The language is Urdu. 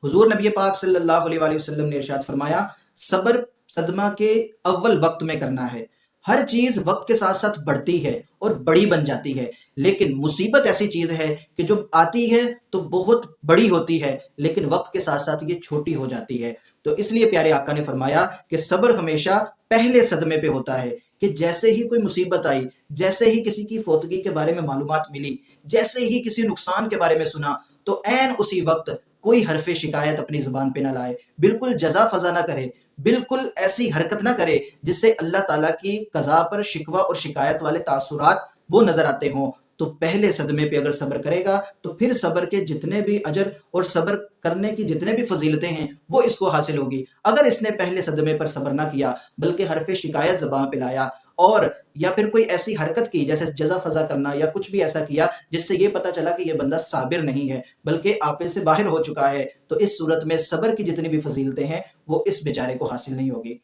حضور نبی پاک صلی اللہ علیہ وآلہ وسلم نے ارشاد فرمایا، صبر صدمہ کے اول وقت میں کرنا ہے۔ ہر چیز وقت کے ساتھ ساتھ بڑھتی ہے اور بڑی بن جاتی ہے، لیکن مصیبت ایسی چیز ہے کہ جو آتی ہے تو بہت بڑی ہوتی ہے، لیکن وقت کے ساتھ ساتھ یہ چھوٹی ہو جاتی ہے۔ تو اس لیے پیارے آقا نے فرمایا کہ صبر ہمیشہ پہلے صدمے پہ ہوتا ہے، کہ جیسے ہی کوئی مصیبت آئی، جیسے ہی کسی کی فوتگی کے بارے میں معلومات ملی، جیسے ہی کسی نقصان کے بارے میں سنا، تو عین اسی وقت کوئی حرف شکایت اپنی زبان پہ نہ لائے، بالکل جزا فضا نہ کرے، بالکل ایسی حرکت نہ کرے جس سے اللہ تعالیٰ کی قضا پر شکوہ اور شکایت والے تاثرات وہ نظر آتے ہوں۔ تو پہلے صدمے پہ اگر صبر کرے گا تو پھر صبر کے جتنے بھی اجر اور صبر کرنے کی جتنے بھی فضیلتیں ہیں وہ اس کو حاصل ہوگی۔ اگر اس نے پہلے صدمے پر صبر نہ کیا بلکہ حرف شکایت زبان پہ لایا، اور یا پھر کوئی ایسی حرکت کی جیسے جزا فضا کرنا یا کچھ بھی ایسا کیا جس سے یہ پتا چلا کہ یہ بندہ صابر نہیں ہے بلکہ آپے سے باہر ہو چکا ہے، تو اس صورت میں صبر کی جتنی بھی فضیلتیں ہیں وہ اس بیچارے کو حاصل نہیں ہوگی۔